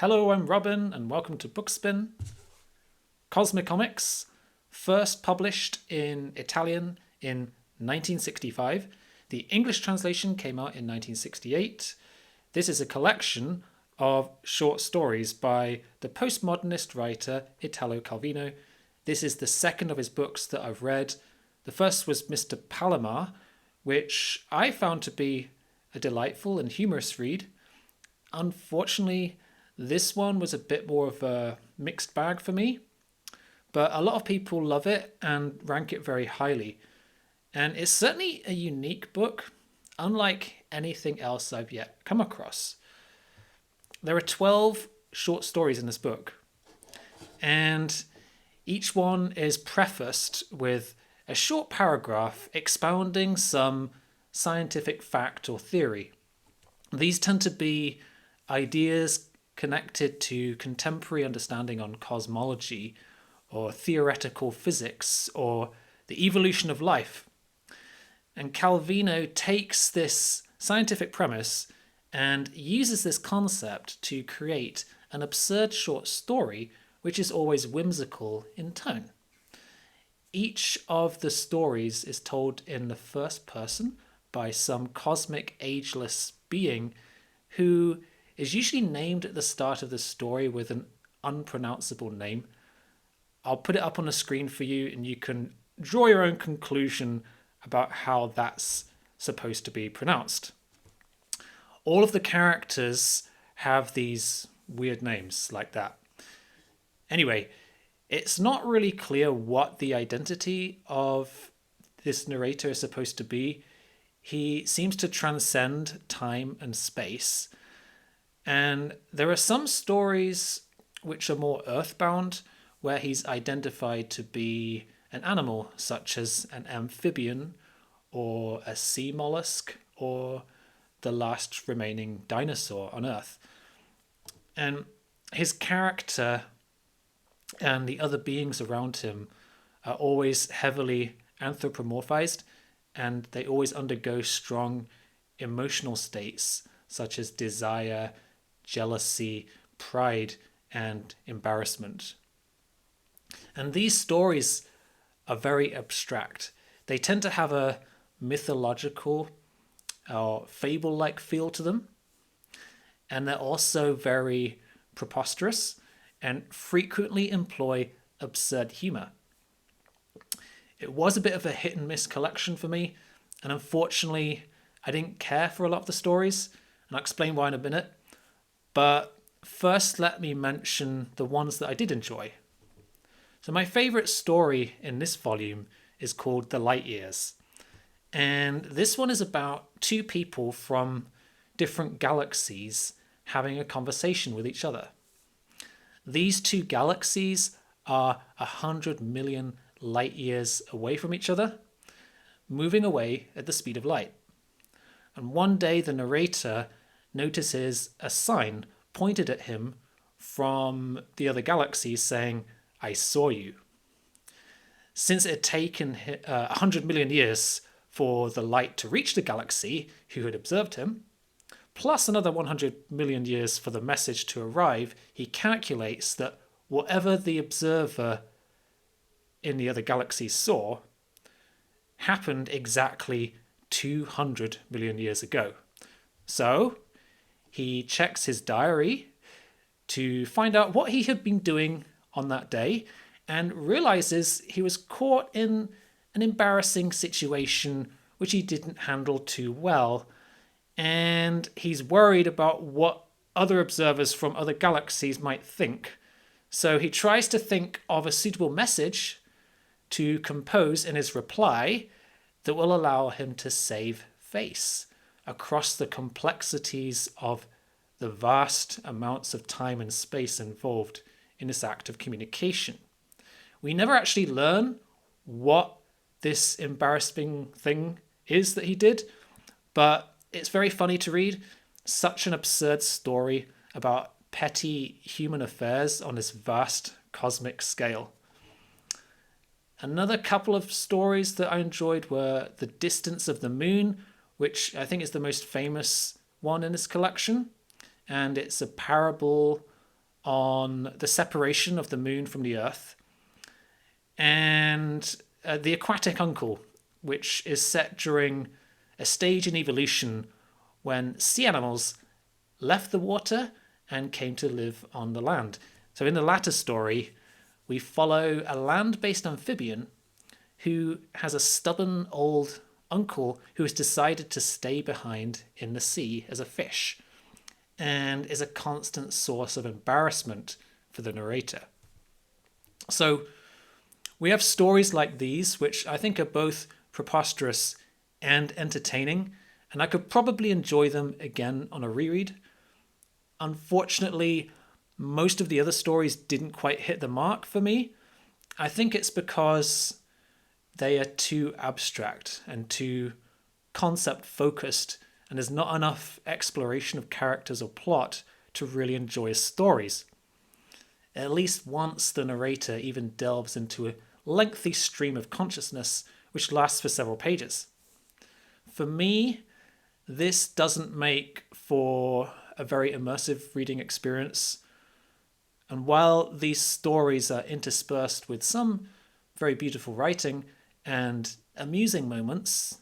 Hello, I'm Robin, and welcome to BookSpin. Cosmicomics, first published in Italian in 1965. The English translation came out in 1968. This is a collection of short stories by the postmodernist writer Italo Calvino. This is the second of his books that I've read. The first was Mr. Palomar, which I found to be a delightful and humorous read. Unfortunately, this one was a bit more of a mixed bag for me, but a lot of people love it and rank it very highly. And it's certainly a unique book, unlike anything else I've yet come across. There are 12 short stories in this book, and each one is prefaced with a short paragraph expounding some scientific fact or theory. These tend to be ideas connected to contemporary understanding on cosmology or theoretical physics or the evolution of life. And Calvino takes this scientific premise and uses this concept to create an absurd short story which is always whimsical in tone. Each of the stories is told in the first person by some cosmic ageless being who is usually named at the start of the story with an unpronounceable name. I'll put it up on the screen for you and you can draw your own conclusion about how that's supposed to be pronounced. All of the characters have these weird names like that. Anyway, it's not really clear what the identity of this narrator is supposed to be. He seems to transcend time and space. And there are some stories which are more earthbound, where he's identified to be an animal, such as an amphibian or a sea mollusk or the last remaining dinosaur on Earth. And his character and the other beings around him are always heavily anthropomorphized, and they always undergo strong emotional states such as desire, jealousy, pride, and embarrassment. And these stories are very abstract. They tend to have a mythological or fable-like feel to them. And they're also very preposterous and frequently employ absurd humor. It was a bit of a hit and miss collection for me, and unfortunately, I didn't care for a lot of the stories, and I'll explain why in a minute. But first, let me mention the ones that I did enjoy. So my favorite story in this volume is called The Light Years. And this one is about two people from different galaxies having a conversation with each other. These two galaxies are 100 million light years away from each other, moving away at the speed of light. And one day the narrator notices a sign pointed at him from the other galaxy saying, "I saw you." Since it had taken 100 million years for the light to reach the galaxy who had observed him, plus another 100 million years for the message to arrive, he calculates that whatever the observer in the other galaxy saw happened exactly 200 million years ago. So he checks his diary to find out what he had been doing on that day and realizes he was caught in an embarrassing situation which he didn't handle too well. And he's worried about what other observers from other galaxies might think. So he tries to think of a suitable message to compose in his reply that will allow him to save face across the complexities of the vast amounts of time and space involved in this act of communication. We never actually learn what this embarrassing thing is that he did, but it's very funny to read. Such an absurd story about petty human affairs on this vast cosmic scale. Another couple of stories that I enjoyed were The Distance of the Moon, which I think is the most famous one in this collection. And it's a parable on the separation of the moon from the Earth, and The Aquatic Uncle, which is set during a stage in evolution when sea animals left the water and came to live on the land. So in the latter story, we follow a land-based amphibian who has a stubborn old uncle who has decided to stay behind in the sea as a fish and is a constant source of embarrassment for the narrator. So we have stories like these, which I think are both preposterous and entertaining, and I could probably enjoy them again on a reread. Unfortunately, most of the other stories didn't quite hit the mark for me. I think it's because they are too abstract and too concept focused, and there's not enough exploration of characters or plot to really enjoy stories. At least once the narrator even delves into a lengthy stream of consciousness which lasts for several pages. For me, this doesn't make for a very immersive reading experience. And while these stories are interspersed with some very beautiful writing and amusing moments,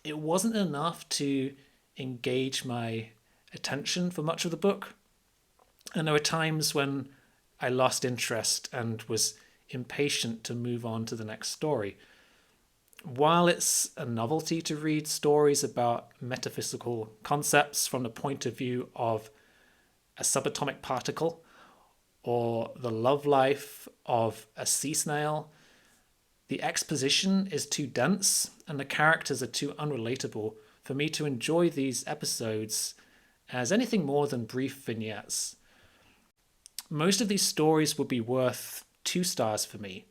it wasn't enough to engage my attention for much of the book. And there were times when I lost interest and was impatient to move on to the next story. While it's a novelty to read stories about metaphysical concepts from the point of view of a subatomic particle or the love life of a sea snail, the exposition is too dense and the characters are too unrelatable for me to enjoy these episodes as anything more than brief vignettes. Most of these stories would be worth 2 stars for me,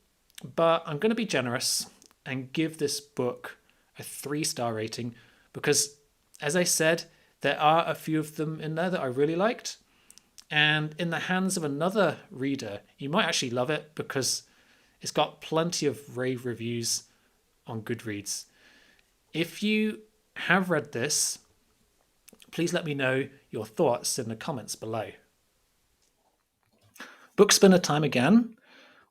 but I'm going to be generous and give this book a 3-star rating because, as I said, there are a few of them in there that I really liked, and in the hands of another reader, you might actually love it because it's got plenty of rave reviews on Goodreads. If you have read this, please let me know your thoughts in the comments below. BookSpinner time again.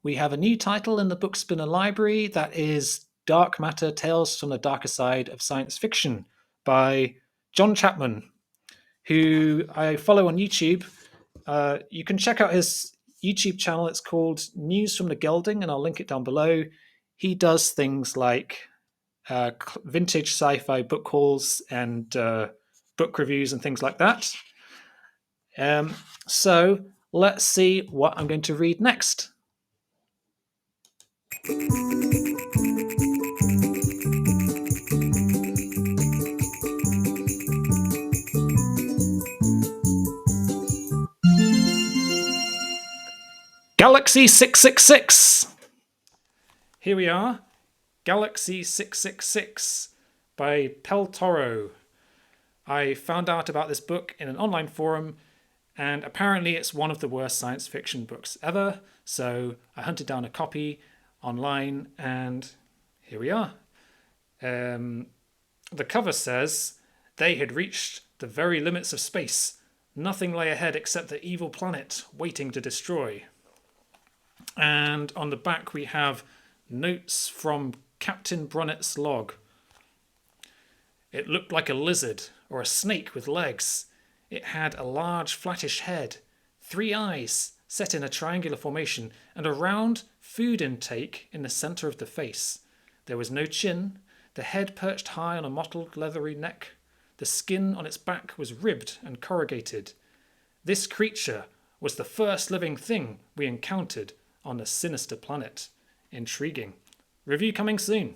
We have a new title in the BookSpinner library that is Dark Matter: Tales from the Darker Side of Science Fiction by John Chapman, who I follow on YouTube. You can check out his YouTube channel. It's called News from the Gelding, and I'll link it down below. He does things like vintage sci-fi book hauls and book reviews and things like that. So let's see what I'm going to read next. Galaxy 666. Here we are. Galaxy 666 by Pel Toro. I found out about this book in an online forum, and apparently it's one of the worst science fiction books ever, so I hunted down a copy online, and here we are. The cover says, they had reached the very limits of space. Nothing lay ahead except the evil planet waiting to destroy. And on the back we have notes from Captain Brunnett's log. It looked like a lizard or a snake with legs. It had a large flattish head, 3 eyes set in a triangular formation, and a round food intake in the centre of the face. There was no chin. The head perched high on a mottled leathery neck. The skin on its back was ribbed and corrugated. This creature was the first living thing we encountered on the sinister planet. Intriguing. Review coming soon.